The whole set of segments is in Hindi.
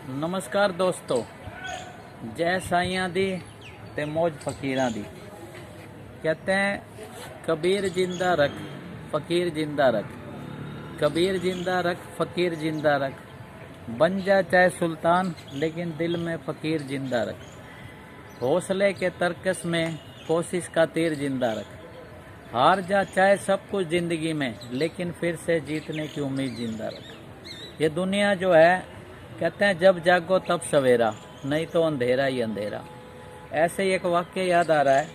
नमस्कार दोस्तों, जय साइयां दी ते मौज फकीरां दी। कहते हैं कबीर जिंदा रख फकीर जिंदा रख, कबीर जिंदा रख फकीर जिंदा रख, बन जा चाहे सुल्तान लेकिन दिल में फकीर जिंदा रख, हौसले के तरकस में कोशिश का तीर जिंदा रख, हार जा चाहे सब कुछ जिंदगी में लेकिन फिर से जीतने की उम्मीद जिंदा रख। ये दुनिया जो है कहते हैं जब जागो तब सवेरा, नहीं तो अंधेरा ही अंधेरा। ऐसे ही एक वाक्य याद आ रहा है।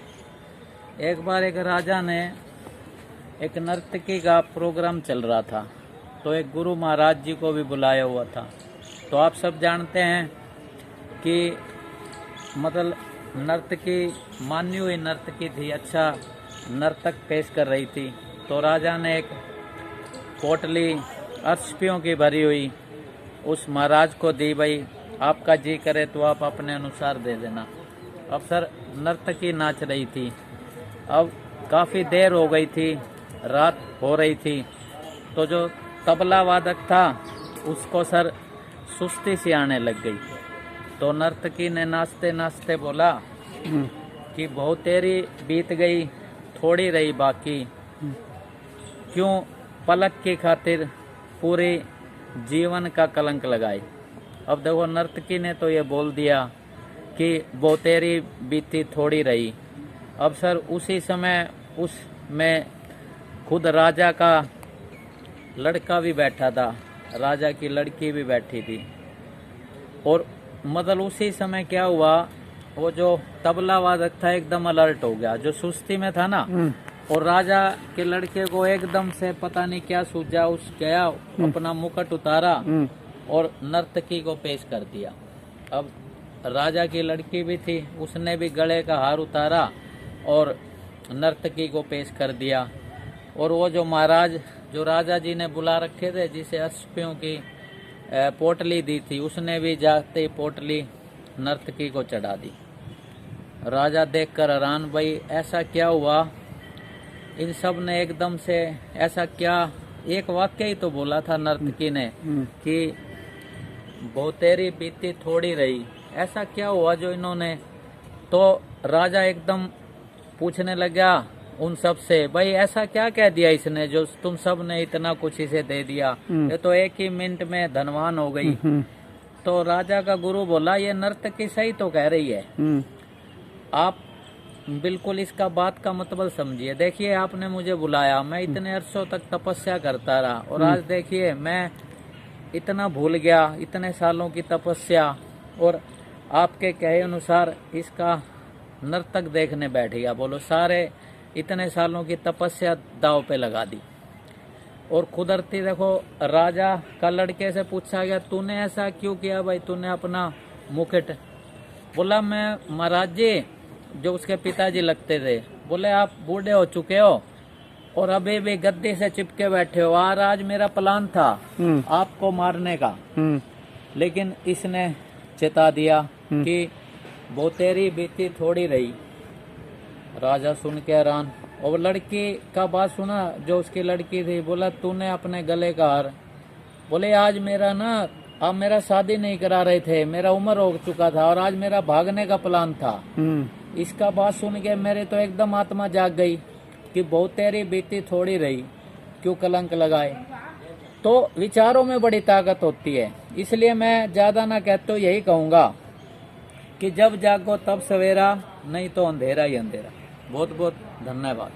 एक बार एक राजा ने एक नर्तकी का प्रोग्राम चल रहा था, तो एक गुरु महाराज जी को भी बुलाया हुआ था। तो आप सब जानते हैं कि मतलब नर्तकी मानी हुई नर्तकी थी, अच्छा नर्तक पेश कर रही थी। तो राजा ने एक पोटली अरसपियों की भरी हुई उस महाराज को दी, भाई आपका जी करे तो आप अपने अनुसार दे देना। अब सर नर्तकी नाच रही थी, अब काफ़ी देर हो गई थी, रात हो रही थी। तो जो तबला वादक था उसको सर सुस्ती सी आने लग गई। तो नर्तकी ने नाचते नाचते बोला कि बहुत देरी बीत गई, थोड़ी रही बाकी, क्यों पलक की खातिर पूरी जीवन का कलंक लगाए। अब देखो नर्तकी ने तो ये बोल दिया कि बहुतेरी बीती थोड़ी रही। अब सर उसी समय उसमें खुद राजा का लड़का भी बैठा था, राजा की लड़की भी बैठी थी। और मतलब उसी समय क्या हुआ, वो जो तबला वादक था एकदम अलर्ट हो गया, जो सुस्ती में था ना। और राजा के लड़के को एकदम से पता नहीं क्या सूझा, उस गया अपना मुकुट उतारा और नर्तकी को पेश कर दिया। अब राजा की लड़की भी थी, उसने भी गले का हार उतारा और नर्तकी को पेश कर दिया। और वो जो महाराज जो राजा जी ने बुला रखे थे, जिसे अश्वियों की पोटली दी थी, उसने भी जाते ही पोटली नर्तकी को चढ़ा दी। राजा देखकर हैरान, भाई ऐसा क्या हुआ, इन सब ने एकदम से ऐसा क्या। एक वाक्य ही तो बोला था नर्तकी ने कि बहुतेरी बीती थोड़ी रही, ऐसा क्या हुआ जो इन्होंने। तो राजा एकदम पूछने लगा उन सब से, भाई ऐसा क्या कह दिया इसने जो तुम सब ने इतना कुछ इसे दे दिया, ये तो एक ही मिनट में धनवान हो गई। तो राजा का गुरु बोला, ये नर्तकी सही तो कह रही है, आप बिल्कुल इसका बात का मतलब समझिए। देखिए आपने मुझे बुलाया, मैं इतने अरसों तक तपस्या करता रहा, और आज देखिए मैं इतना भूल गया, इतने सालों की तपस्या, और आपके कहे अनुसार इसका नर्तक देखने बैठ गया। बोलो सारे इतने सालों की तपस्या दाव पे लगा दी। और कुदरती देखो राजा का लड़के से पूछा गया, तूने ऐसा क्यों किया भाई, तूने अपना मुकुट। बोला मैं महाराज जी, जो उसके पिताजी लगते थे, बोले आप बूढ़े हो चुके हो और अभी भी गद्दी से चिपके बैठे हो, और आज मेरा प्लान था आपको मारने का, लेकिन इसने चेता दिया कि बहुतेरी बीती थोड़ी रही। राजा सुन के हैरान। और लड़की का बात सुना, जो उसकी लड़की थी, बोला तूने अपने गले का हार। बोले आज मेरा ना, आप मेरा शादी नहीं करा रहे थे, मेरा उम्र हो चुका था और आज मेरा भागने का प्लान था। इसका बात सुन के मेरे तो एकदम आत्मा जाग गई कि बहुतेरी बीती थोड़ी रही, क्यों कलंक लगाए। तो विचारों में बड़ी ताकत होती है, इसलिए मैं ज्यादा ना कहते तो यही कहूंगा कि जब जागो तब सवेरा, नहीं तो अंधेरा ही अंधेरा। बहुत बहुत धन्यवाद।